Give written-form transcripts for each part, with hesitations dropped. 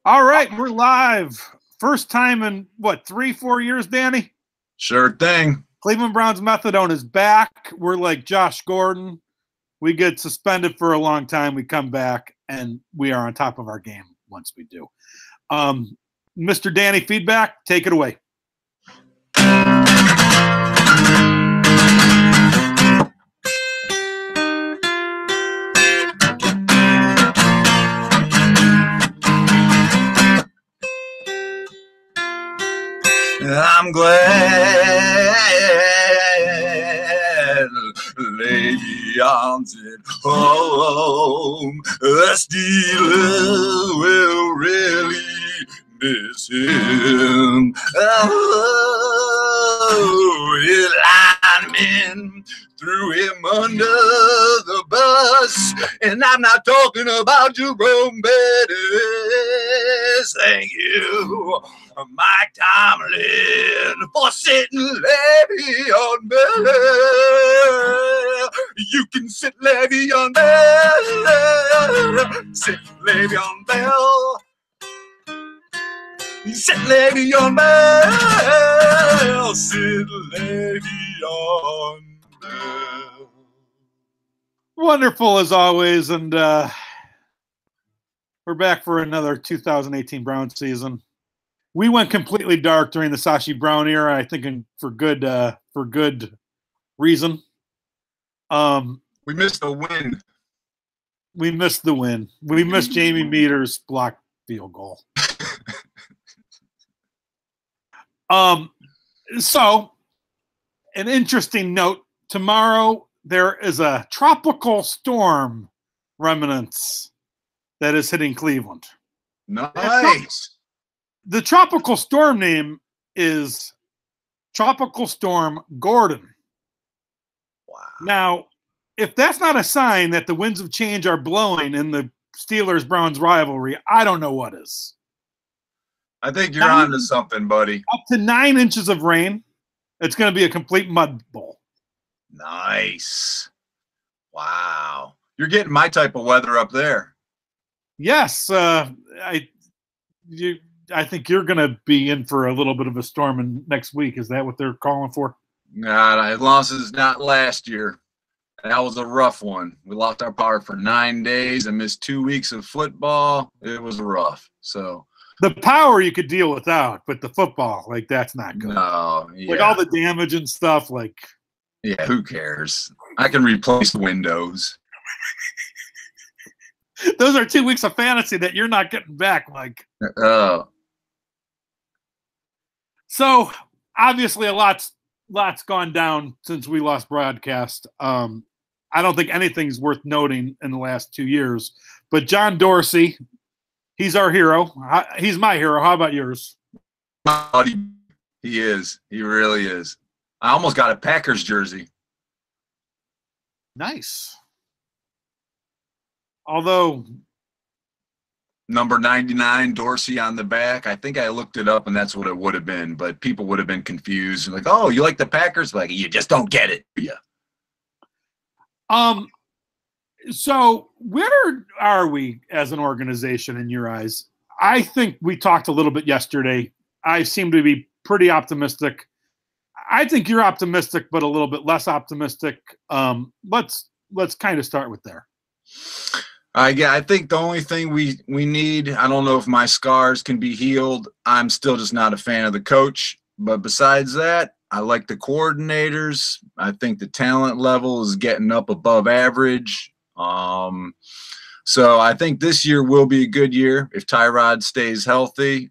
All right, we're live. First time in, 3-4 years, Danny? Sure thing. Cleveland Browns Methadone is back. We're like Josh Gordon. We get suspended for a long time. We come back, and we are on top of our game once we do. Mr. Danny Feedback, take it away. I'm glad Le'Veon's at home. The Steelers will really miss him. Oh, the linemen threw him under the bus, and I'm not talking about Jerome Bettis. Thank you, Mike Tomlin, for sitting Le'Veon Bell. You can sit Le'Veon Bell, sit Le'Veon Bell, sit Le'Veon Bell, sit Le'Veon Bell. Wonderful as always, and we're back for another 2018 Browns season. We went completely dark during the Sashi Brown era, I think for good reason. We missed the win. We missed the win. We missed Jamie Meter's blocked field goal. So, an interesting note. Tomorrow, there is a tropical storm remnants that is hitting Cleveland. Nice. The tropical storm name is Tropical Storm Gordon. Wow. Now, if that's not a sign that the winds of change are blowing in the Steelers-Browns rivalry, I don't know what is. I think you're on to something, buddy. Up to 9 inches of rain. It's going to be a complete mud bowl. Nice. Wow. You're getting my type of weather up there. Yes. I think you're going to be in for a little bit of a storm in next week. Is that what they're calling for? God, as long as it's not last year. That was a rough one. We lost our power for 9 days and missed 2 weeks of football. It was rough. So the power you could deal without, but the football, like, that's not good. No, yeah. Like all the damage and stuff, like. Yeah, who cares? I can replace the windows. Those are 2 weeks of fantasy that you're not getting back, Mike. So obviously a lot's gone down since we lost broadcast. I don't think anything's worth noting in the last 2 years. But John Dorsey, he's our hero. He's my hero. How about yours? He is. He really is. I almost got a Packers jersey. Nice. Although number 99, Dorsey on the back. I think I looked it up, and that's what it would have been. But people would have been confused. Like, oh, you like the Packers? Like, you just don't get it. Yeah. So where are we as an organization in your eyes? I think we talked a little bit yesterday. I seem to be pretty optimistic. I think you're optimistic, but a little bit less optimistic. Let's kind of start with there. Yeah, I think the only thing we need, I don't know if my scars can be healed. I'm still just not a fan of the coach. But besides that, I like the coordinators. I think the talent level is getting up above average. So I think this year will be a good year if Tyrod stays healthy,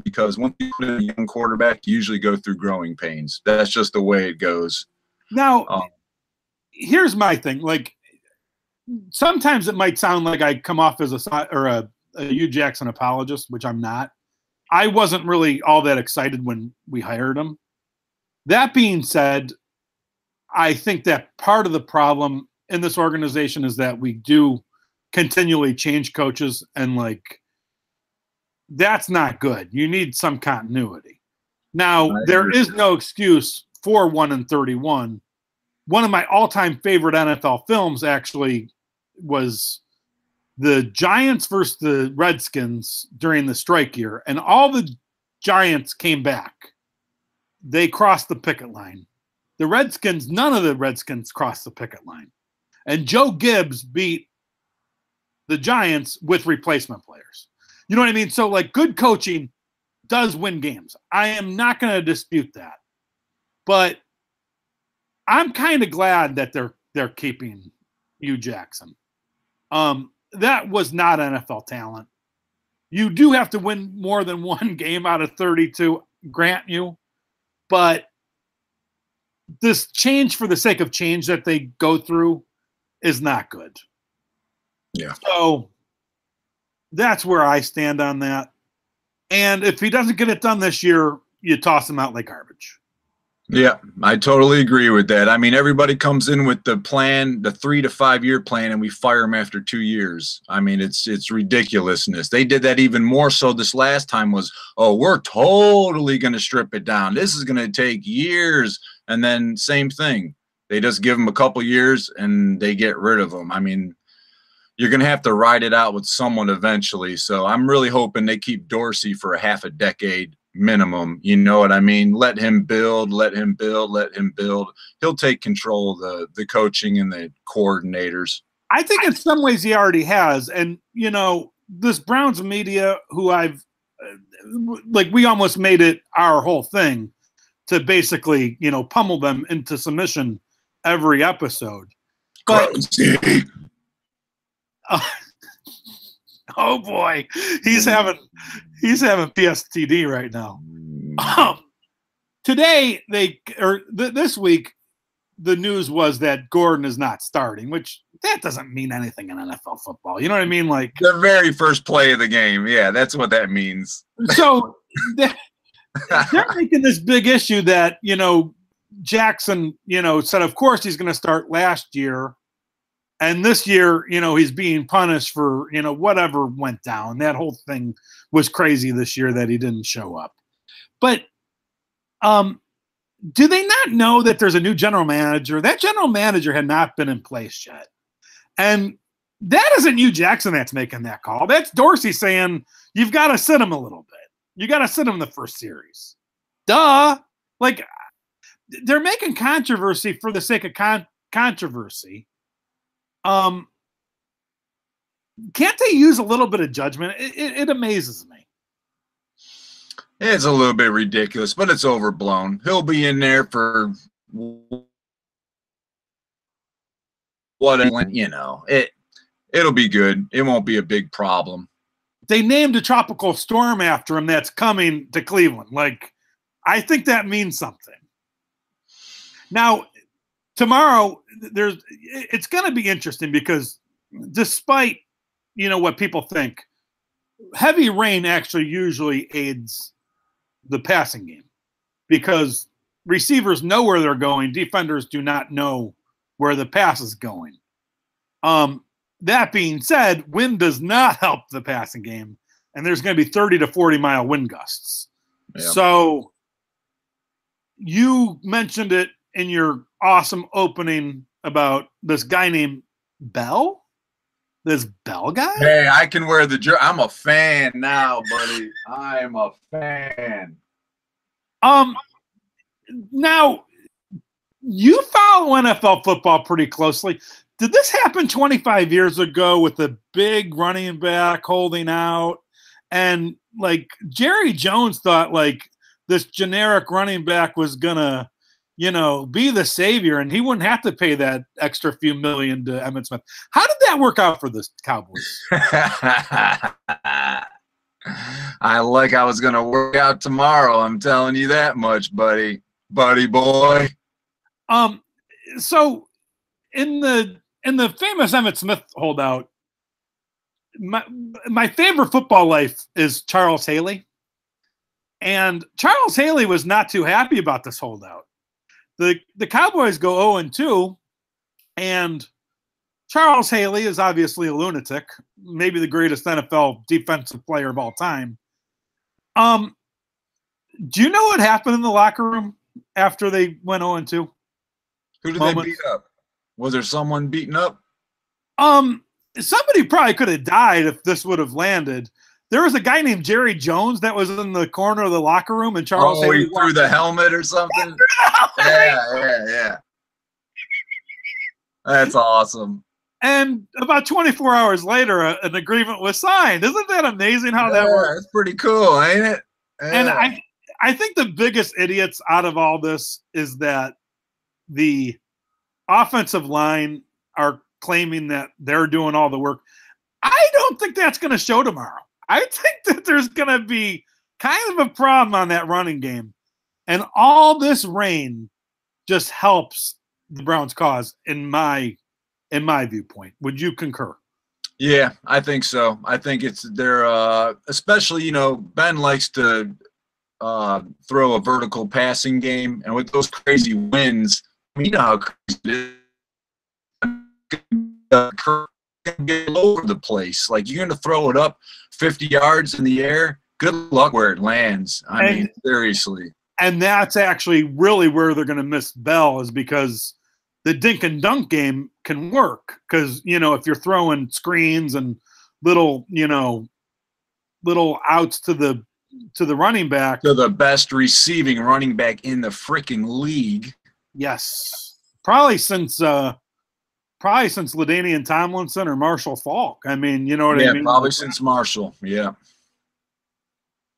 because once you put in a young quarterback, you usually go through growing pains. That's just the way it goes. Now, here's my thing. Like, sometimes it might sound like I come off as a Hugh Jackson apologist, which I'm not. I wasn't really all that excited when we hired him. That being said, I think that part of the problem in this organization is that we do continually change coaches, and like, that's not good. You need some continuity. Now, there is no excuse for 1-31. One of my all-time favorite NFL films actually was the Giants versus the Redskins during the strike year, and all the Giants came back. They crossed the picket line. The Redskins, none of the Redskins crossed the picket line. And Joe Gibbs beat the Giants with replacement players. You know what I mean? So, like, good coaching does win games. I am not going to dispute that. But I'm kind of glad that they're keeping Hugh Jackson. That was not NFL talent. You do have to win more than one game out of 32, grant you. But this change for the sake of change that they go through is not good. Yeah. So that's where I stand on that. And if he doesn't get it done this year, you toss him out like garbage. Yeah, I totally agree with that. I mean, everybody comes in with the plan, the 3 to 5 year plan, and we fire them after 2 years. I mean, it's ridiculousness. They did that even more so this last time was, oh, we're totally going to strip it down. This is going to take years. And then same thing. They just give them a couple years and they get rid of them. I mean, you're going to have to ride it out with someone eventually. So I'm really hoping they keep Dorsey for a half a decade minimum. You know what I mean? Let him build, let him build, let him build. He'll take control of the coaching and the coordinators. I think in some ways he already has. And, you know, this Browns media who I've like, we almost made it our whole thing to basically, you know, pummel them into submission every episode. But oh boy, he's having PSTD right now. Today this week, the news was that Gordon is not starting, which that doesn't mean anything in NFL football. You know what I mean? Like the very first play of the game. Yeah, that's what that means. So they're making this big issue that, you know, Jackson, you know, said, of course he's going to start last year. And this year, you know, he's being punished for, you know, whatever went down. That whole thing was crazy this year that he didn't show up. But do they not know that there's a new general manager? That general manager had not been in place yet. And that isn't Hugh Jackson that's making that call. That's Dorsey saying, you've got to sit him a little bit. You got to sit him in the first series. Duh. Like, they're making controversy for the sake of controversy. Can't they use a little bit of judgment? It amazes me. It's a little bit ridiculous, but it's overblown. He'll be in there for what, you know, it'll be good. It won't be a big problem. They named a tropical storm after him that's coming to Cleveland. Like, I think that means something. Now, tomorrow, it's going to be interesting because despite, you know, what people think, heavy rain actually usually aids the passing game because receivers know where they're going. Defenders do not know where the pass is going. That being said, wind does not help the passing game, and there's going to be 30 to 40-mile wind gusts. Yep. So you mentioned it in your awesome opening about this guy named Bell. This Bell guy? Hey, I can wear the jersey. I'm a fan now, buddy. I'm a fan. Now, you follow NFL football pretty closely. Did this happen 25 years ago with the big running back holding out? And, like, Jerry Jones thought, like, this generic running back was going to, you know, be the savior, and he wouldn't have to pay that extra few million to Emmitt Smith. How did that work out for the Cowboys? I was going to work out tomorrow. I'm telling you that much, buddy boy. So in the famous Emmitt Smith holdout, my favorite football life is Charles Haley. And Charles Haley was not too happy about this holdout. The Cowboys go 0-2, and Charles Haley is obviously a lunatic, maybe the greatest NFL defensive player of all time. Do you know what happened in the locker room after they went 0-2? Who did they beat up? Was there someone beaten up? somebody probably could have died if this would have landed. There was a guy named Jerry Jones that was in the corner of the locker room, and Charles Haley he threw the helmet or something. Yeah. That's awesome. And about 24 hours later, an agreement was signed. Isn't that amazing how that works? It's pretty cool, ain't it? Yeah. And I think the biggest idiots out of all this is that the offensive line are claiming that they're doing all the work. I don't think that's going to show tomorrow. I think that there's going to be kind of a problem on that running game. And all this rain just helps the Browns' cause in my viewpoint. Would you concur? Yeah, I think so. I think it's they're especially, Ben likes to throw a vertical passing game, and with those crazy winds, you know how crazy it is. Get all over the place. Like, you're going to throw it up 50 yards in the air. Good luck where it lands. I mean, seriously. And that's actually really where they're going to miss Bell, is because the dink and dunk game can work. Because, if you're throwing screens and little outs to the running back. To the best receiving running back in the freaking league. Yes. Probably since LaDainian Tomlinson or Marshall Faulk. I mean, you know what I mean? Yeah, probably since Marshall. Yeah.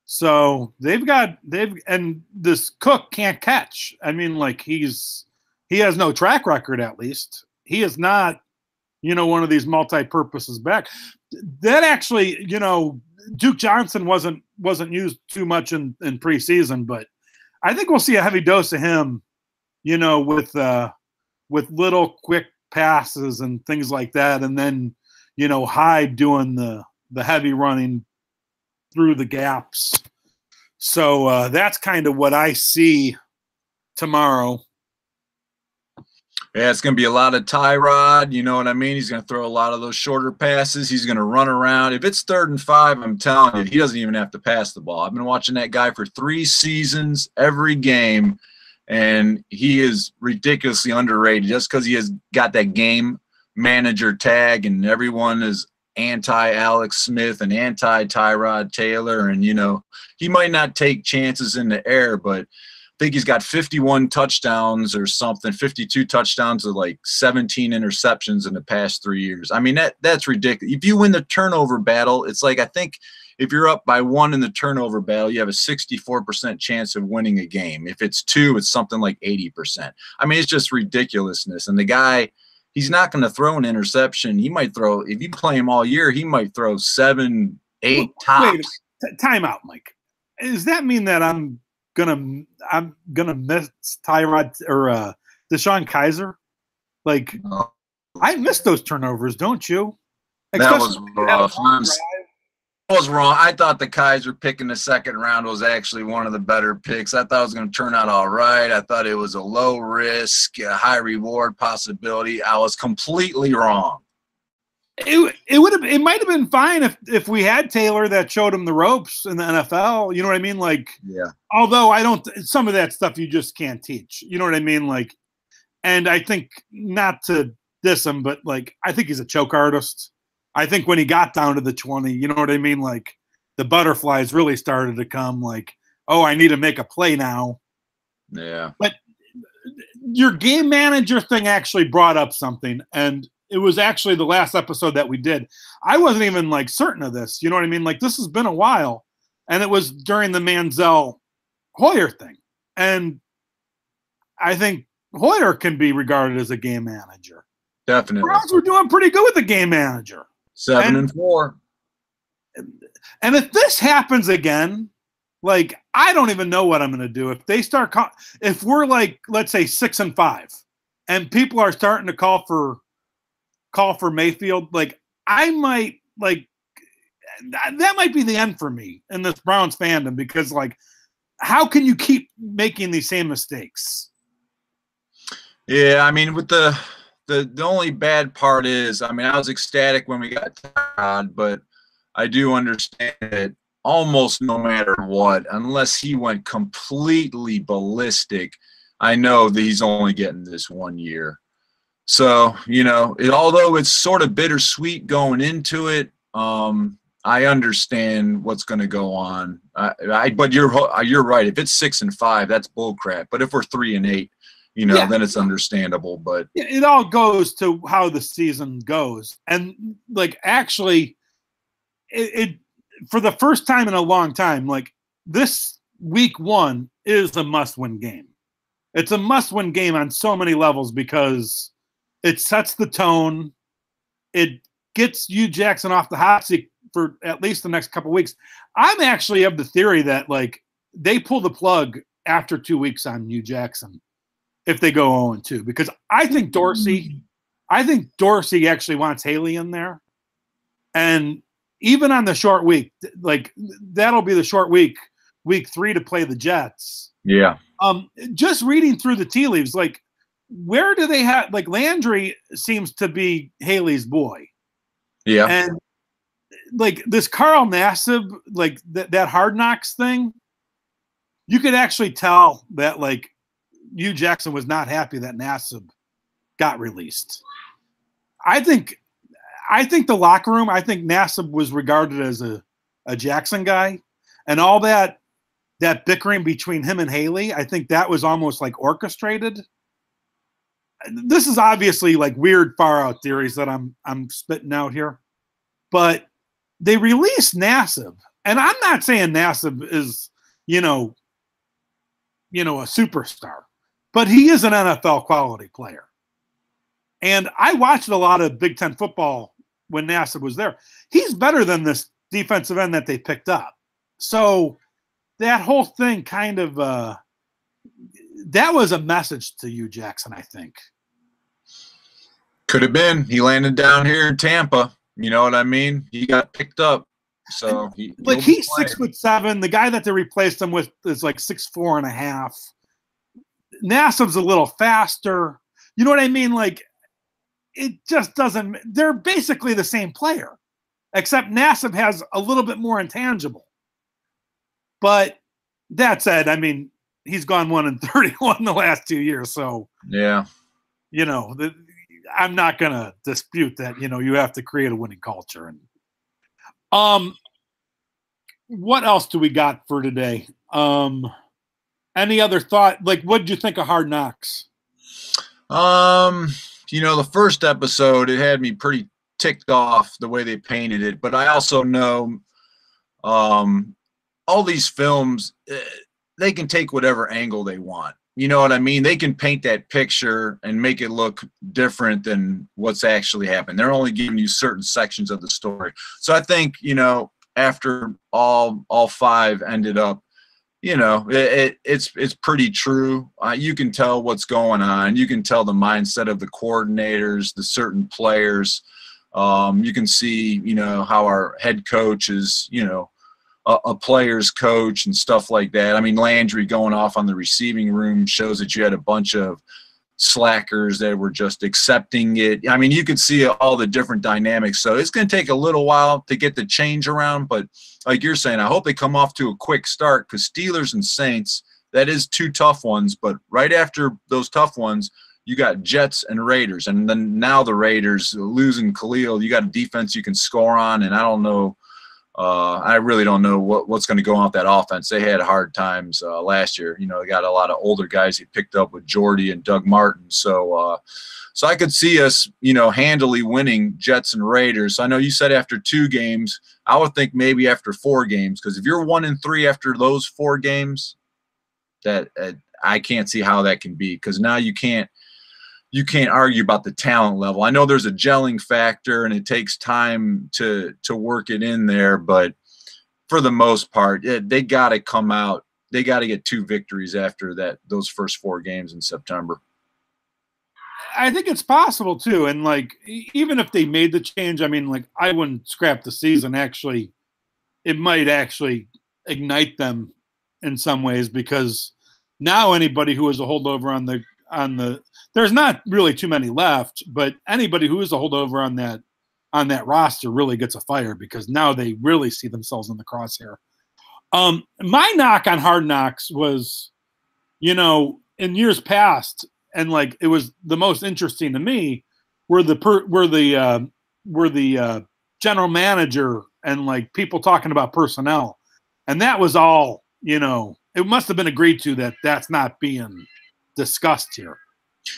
So and this Cook can't catch. I mean, like, he has no track record, at least. He is not, one of these multi-purposes back. That actually, Duke Johnson wasn't used too much in preseason, but I think we'll see a heavy dose of him, with little quick passes and things like that, and then Hyde doing the heavy running through the gaps. So that's kind of what I see tomorrow. Yeah, it's going to be a lot of Tyrod. You know what I mean? He's going to throw a lot of those shorter passes. He's going to run around. If it's 3rd and 5, I'm telling you, he doesn't even have to pass the ball. I've been watching that guy for 3 seasons, every game, and he is ridiculously underrated just because he has got that game manager tag, and everyone is anti-Alex Smith and anti-Tyrod Taylor. And, he might not take chances in the air, but I think he's got 51 touchdowns or something, 52 touchdowns with like 17 interceptions in the past 3 years. I mean, that's ridiculous. If you win the turnover battle, it's like, I think if you're up by 1 in the turnover battle, you have a 64% chance of winning a game. If it's 2, it's something like 80%. I mean, it's just ridiculousness. And the guy, he's not going to throw an interception. He might throw, if you play him all year, he might throw 7, 8 tops. Wait, time out, Mike. Does that mean that I'm gonna miss Tyrod or Deshaun Kaiser? Like, I miss those turnovers, don't you? That was rough. I was wrong. I thought the Kaiser pick in the 2nd round was actually one of the better picks. I thought it was going to turn out all right. I thought it was a low risk, high reward possibility. I was completely wrong. It might have been fine if we had Taylor that showed him the ropes in the NFL. You know what I mean? Like, yeah. Although some of that stuff you just can't teach. You know what I mean? Like, and I think, not to diss him, but like, I think he's a choke artist. I think when he got down to the 20, you know what I mean? Like, the butterflies really started to come. Like, oh, I need to make a play now. Yeah. But your game manager thing actually brought up something, and it was actually the last episode that we did. I wasn't even like certain of this. You know what I mean? Like, this has been a while, and it was during the Manziel Hoyer thing. And I think Hoyer can be regarded as a game manager. Definitely. The Browns were doing pretty good with the game manager. 7-4. And if this happens again, like, I don't even know what I'm going to do. If they start, if we're like, let's say 6-5, and people are starting to call for Mayfield, like, I might, like, that might be the end for me in this Browns fandom, because, like, how can you keep making these same mistakes? Yeah, I mean, with the only bad part is, I mean, I was ecstatic when we got Todd, but I do understand that almost no matter what, unless he went completely ballistic, I know that he's only getting this 1 year. So, although it's sort of bittersweet going into it, I understand what's going to go on. But you're right. If it's 6-5, that's bullcrap. But if we're 3-8, then it's understandable. But it all goes to how the season goes, and like actually, it for the first time in a long time, like this week 1 is a must-win game. It's a must-win game on so many levels because it sets the tone. It gets Hugh Jackson off the hot seat for at least the next couple of weeks. I'm actually of the theory that like they pull the plug after 2 weeks on Hugh Jackson if they go 0-2, because I think Dorsey actually wants Haley in there. And even on the short week, like that'll be the short week 3 to play the Jets. Yeah. Just reading through the tea leaves, like where do they have, like Landry seems to be Haley's boy. Yeah. And like this Carl Nassib, like that Hard Knocks thing, you could actually tell that like Hugh Jackson was not happy that Nassib got released. I think the locker room, I think Nassib was regarded as a Jackson guy, and all that bickering between him and Haley, I think that was almost like orchestrated. This is obviously like weird far out theories that I'm spitting out here, but they released Nassib, and I'm not saying Nassib is, a superstar, but he is an NFL quality player. And I watched a lot of Big Ten football when Nassib was there. He's better than this defensive end that they picked up. So that whole thing kind of that was a message to Hugh Jackson, I think. Could have been. He landed down here in Tampa. You know what I mean? He got picked up. So he's 6'7". The guy that they replaced him with is like 6'4.5". Nassib's a little faster. You know what I mean? Like it just doesn't. They're basically the same player, except Nassib has a little bit more intangible. But that said, I mean, he's gone 1-31 the last 2 years. So yeah, I'm not gonna dispute that. You have to create a winning culture. And what else do we got for today? Any other thought? Like, what did you think of Hard Knocks? The first episode, it had me pretty ticked off the way they painted it. But I also know all these films, they can take whatever angle they want. You know what I mean? They can paint that picture and make it look different than what's actually happened. They're only giving you certain sections of the story. So I think, after all 5 ended up, it's pretty true. You can tell what's going on. You can tell the mindset of the coordinators, the certain players. You can see, how our head coach is, a player's coach and stuff like that. I mean, Landry going off on the receiving room shows that you had a bunch of slackers that were just accepting it. I mean, you could see all the different dynamics. So it's going to take a little while to get the change around. But like you're saying, I hope they come off to a quick start, because Steelers and Saints, that is 2 tough ones. But right after those tough ones, you got Jets and Raiders. And then now the Raiders losing Khalil, you got a defense you can score on. And I don't know. I really don't know what's going to go on with that offense. They had hard times last year. They got a lot of older guys he picked up with Jordy and Doug Martin. So I could see us, handily winning Jets and Raiders. I know you said after 2 games. I would think maybe after 4 games, because if you're 1-3 after those 4 games, that I can't see how that can be, because now you can't argue about the talent level. I know there's a gelling factor and it takes time to work it in there, but for the most part, they got to come out. They got to get 2 victories after those first 4 games in September. I think it's possible too. And like, even if they made the change, I mean, like, I wouldn't scrap the season. Actually, it might actually ignite them in some ways, because now anybody who is a holdover on the there's not really too many left, but anybody who is a holdover on that roster really gets a fire, because now they really see themselves in the crosshair. My knock on Hard Knocks was, in years past, and like it was the most interesting to me were the general manager and like people talking about personnel, and that was all, you know, it must have been agreed to that that's not being discussed here.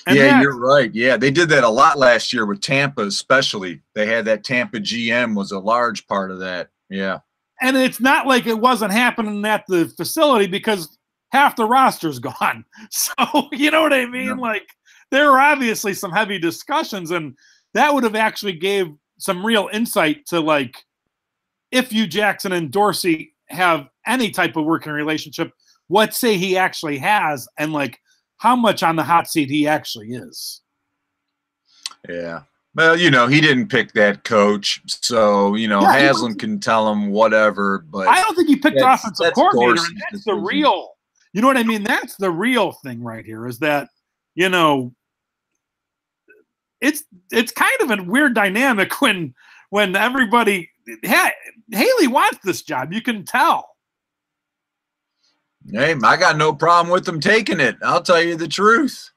And yeah, you're right. Yeah, they did that a lot last year with Tampa, especially. They had that Tampa GM was a large part of that. Yeah. And it's not like it wasn't happening at the facility because half the roster's gone. So, you know what I mean? Yeah. Like there were obviously some heavy discussions, and that would have actually gave some real insight to like if Hugh Jackson and Dorsey have any type of working relationship, what say he actually has, and like how much on the hot seat he actually is. Yeah. Well, you know, he didn't pick that coach, so, you know, yeah, Haslam can tell him whatever, but I don't think he picked offensive coordinator, and that's the real, you know what I mean? That's the real thing right here is that, you know, it's kind of a weird dynamic when everybody, Haley wants this job, you can tell. Hey, I got no problem with them taking it. I'll tell you the truth.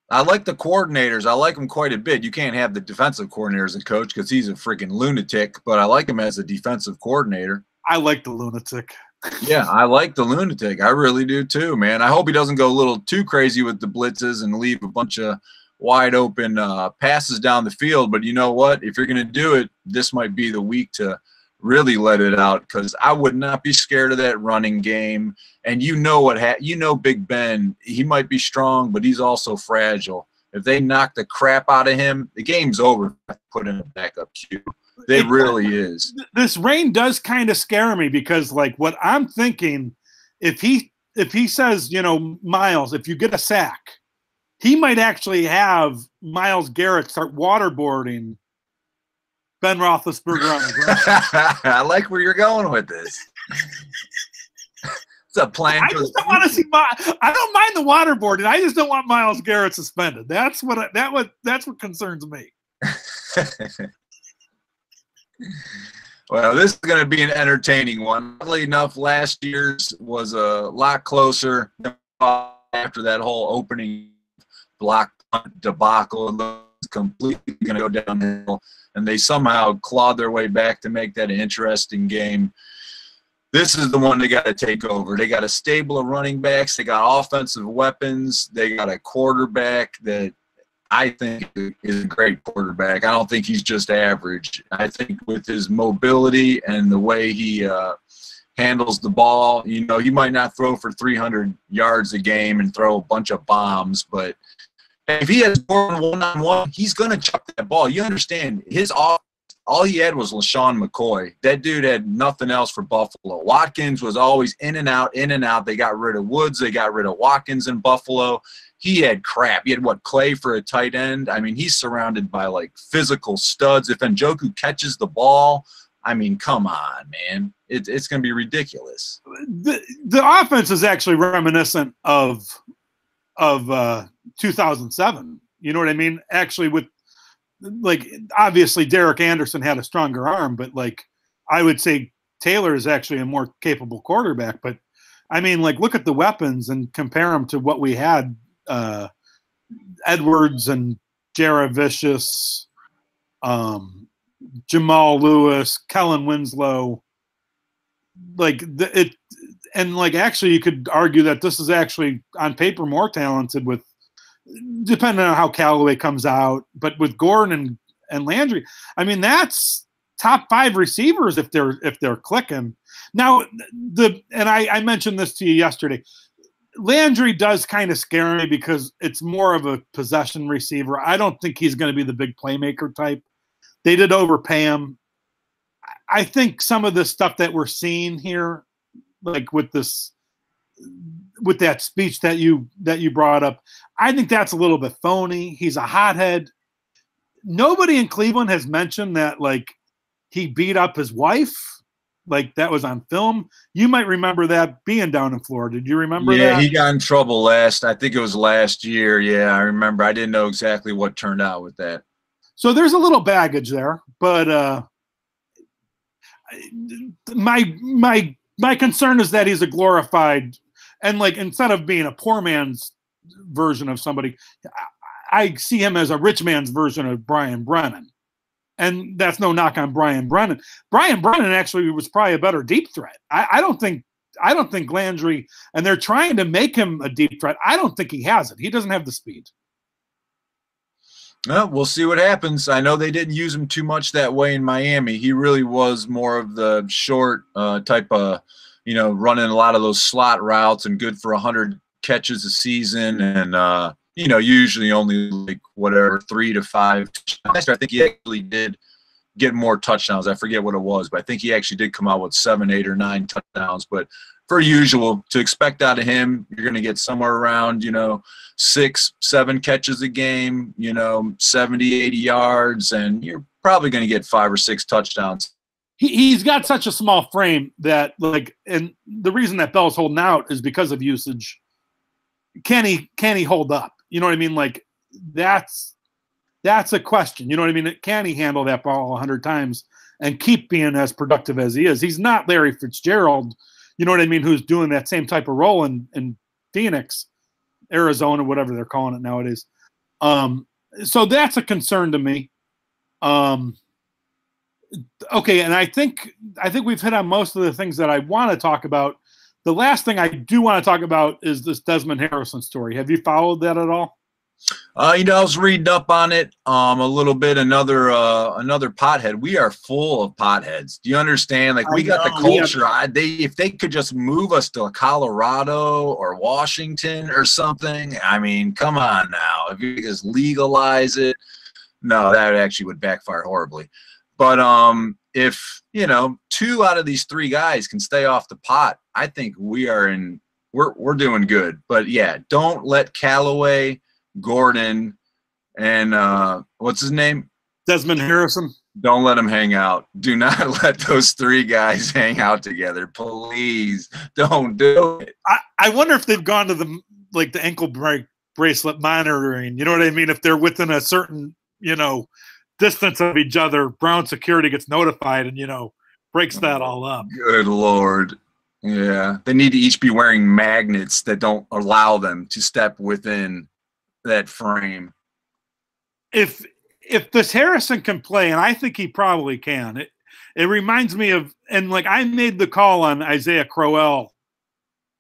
I like the coordinators. I like them quite a bit. You can't have the defensive coordinator as a coach because he's a freaking lunatic, but I like him as a defensive coordinator. I like the lunatic. Yeah, I like the lunatic. I really do too, man. I hope he doesn't go a little too crazy with the blitzes and leave a bunch of wide open passes down the field. But you know what? If you're going to do it, this might be the week to really let it out, because I would not be scared of that running game. And you know Big Ben, he might be strong, but he's also fragile. If they knock the crap out of him, the game's over. Put in a backup queue. It really is. This rain does kind of scare me because, like, what I'm thinking, if he says, you know, Miles, if you get a sack, he might actually have Myles Garrett start waterboarding Ben Roethlisberger on the ground. I like where you're going with this. It's a plan. I just don't want to see I don't mind the waterboarding. I just don't want Myles Garrett suspended. That's what concerns me. Well, this is going to be an entertaining one. Oddly enough, last year's was a lot closer after that whole opening block debacle. It was completely going to go downhill, and they somehow clawed their way back to make that an interesting game. This is the one they got to take over. They got a stable of running backs. They got offensive weapons. They got a quarterback that I think is a great quarterback. I don't think he's just average. I think with his mobility and the way he handles the ball, you know, he might not throw for 300 yards a game and throw a bunch of bombs, but if he has more than one-on-one, he's going to chuck that ball. You understand, his all he had was LaShawn McCoy. That dude had nothing else for Buffalo. Watkins was always in and out, in and out. They got rid of Woods. They got rid of Watkins in Buffalo. He had crap. He had, Clay for a tight end? I mean, he's surrounded by, like, physical studs. If Njoku catches the ball, I mean, come on, man. It's going to be ridiculous. The offense is actually reminiscent of 2007. You know what I mean? Actually, with, like, obviously Derek Anderson had a stronger arm, but, like, I would say Taylor is actually a more capable quarterback. But, I mean, like, look at the weapons and compare them to what we had. Edwards and Jarrah Vicious, Jamal Lewis, Kellen Winslow. Like, actually you could argue that this is actually on paper more talented with, depending on how Callaway comes out, but with Gordon and Landry, I mean, that's top 5 receivers if they're clicking. Now, I mentioned this to you yesterday. Landry does kind of scare me because it's more of a possession receiver. I don't think he's going to be the big playmaker type. They did overpay him. I think some of the stuff that we're seeing here, like with that speech that you brought up, I think that's a little bit phony. He's a hothead. Nobody in Cleveland has mentioned that, like, he beat up his wife. Like, that was on film. You might remember that being down in Florida. Did you remember that? Yeah, he got in trouble I think it was last year. Yeah, I remember. I didn't know exactly what turned out with that. So there's a little baggage there, but my concern is that he's a glorified, And like, instead of being a poor man's version of somebody, I see him as a rich man's version of Brian Brennan. And that's no knock on Brian Brennan. Brian Brennan actually was probably a better deep threat. I don't think Landry, and they're trying to make him a deep threat. I don't think he has it. He doesn't have the speed. Well, we'll see what happens. I know they didn't use him too much that way in Miami. He really was more of the short type of, running a lot of those slot routes and good for 100 catches a season. And, usually only like 3 to 5. Last year, I think he actually did get more touchdowns. I forget what it was, but I think he actually did come out with 7, 8, or 9 touchdowns. But per usual, to expect out of him, you're going to get somewhere around, 6, 7 catches a game, 70, 80 yards, and you're probably going to get 5 or 6 touchdowns. He's got such a small frame that, like, and the reason that Bell's holding out is because of usage. Can he hold up? You know what I mean? Like, that's a question. You know what I mean? Can he handle that ball 100 times and keep being as productive as he is? He's not Larry Fitzgerald, you know what I mean, who's doing that same type of role in Phoenix, Arizona, whatever they're calling it nowadays. So that's a concern to me. Okay, and I think we've hit on most of the things that I want to talk about. The last thing I do want to talk about is this Desmond Harrison story. Have you followed that at all? I was reading up on it a little bit. Another pothead. We are full of potheads. Do you understand? Like, we got the culture. If they could just move us to Colorado or Washington or something. I mean, come on now. If you just legalize it, no, that actually would backfire horribly. But if 2 out of these 3 guys can stay off the pot, I think we're doing good. But yeah, don't let Callaway, Gordon, and what's his name? Desmond Harrison. Don't let them hang out. Do not let those 3 guys hang out together. Please don't do it. I wonder if they've gone to the ankle bracelet monitoring. You know what I mean? If they're within a certain, distance of each other, Brown security gets notified and, breaks that all up. Good Lord. Yeah. They need to each be wearing magnets that don't allow them to step within that frame. If this Harrison can play, and I think he probably can, it reminds me of, and like, I made the call on Isaiah Crowell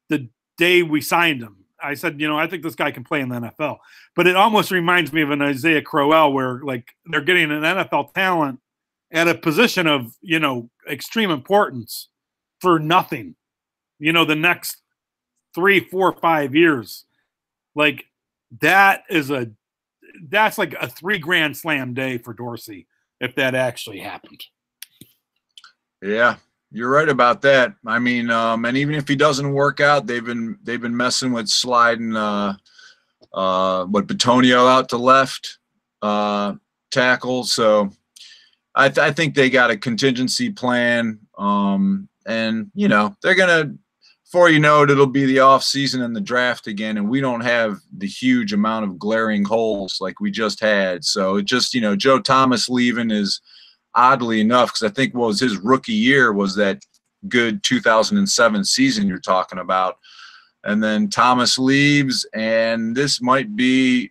the day we signed him. I said, I think this guy can play in the NFL. But it almost reminds me of an Isaiah Crowell where, like, they're getting an NFL talent at a position of, extreme importance for nothing, the next 3, 4, 5 years. Like, that's like a 3 grand slam day for Dorsey if that actually happened. Yeah. You're right about that. I mean, and even if he doesn't work out, they've been messing with sliding Bitonio out to left tackle. So I think they got a contingency plan. And they're gonna, before you know it, it'll be the off season and the draft again, and we don't have the huge amount of glaring holes like we just had. So it just, Joe Thomas leaving is, oddly enough, because I think what was his rookie year was that good 2007 season you're talking about. And then Thomas leaves, and this might be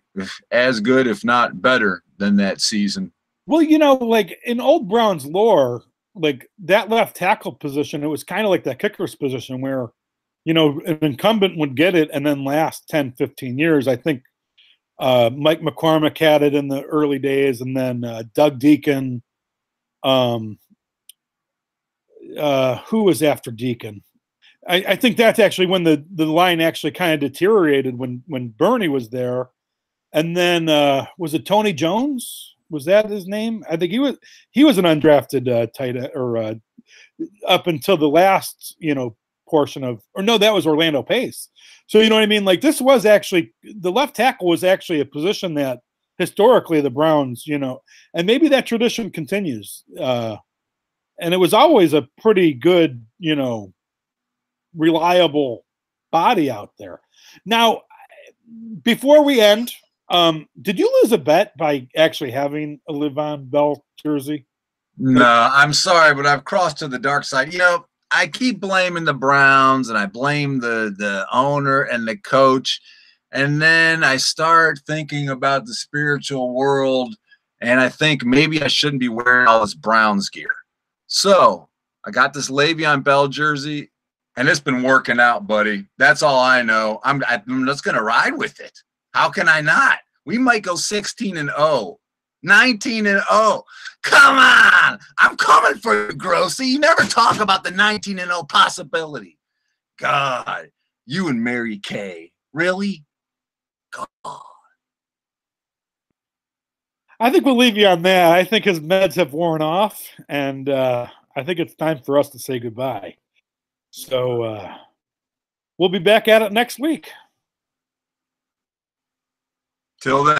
as good, if not better, than that season. Well, like in old Browns lore, like that left tackle position, it was kind of like that kicker's position where, an incumbent would get it and then last 10, 15 years. I think Mike McCormick had it in the early days, and then Doug Deacon. Who was after Deacon? I think that's actually when the line actually kind of deteriorated when Bernie was there. And then was it Tony Jones? Was that his name? I think he was an undrafted tight end, or up until the last portion of, or no, that was Orlando Pace. So you know what I mean? Like, this was actually, the left tackle was actually a position that historically the Browns, and maybe that tradition continues. And it was always a pretty good, reliable body out there. Now, before we end, did you lose a bet by actually having a Le'Veon Bell jersey? No, I'm sorry, but I've crossed to the dark side. I keep blaming the Browns, and I blame the owner and the coach. And then I start thinking about the spiritual world, and I think maybe I shouldn't be wearing all this Browns gear. So I got this Le'Veon Bell jersey, and it's been working out, buddy. That's all I know. I'm just going to ride with it. How can I not? We might go 16-0, 19-0. Come on. I'm coming for you, Grossy. You never talk about the 19-0 possibility. God, you and Mary Kay. Really? God. I think we'll leave you on that. I think his meds have worn off, and I think it's time for us to say goodbye. So we'll be back at it next week. Till then.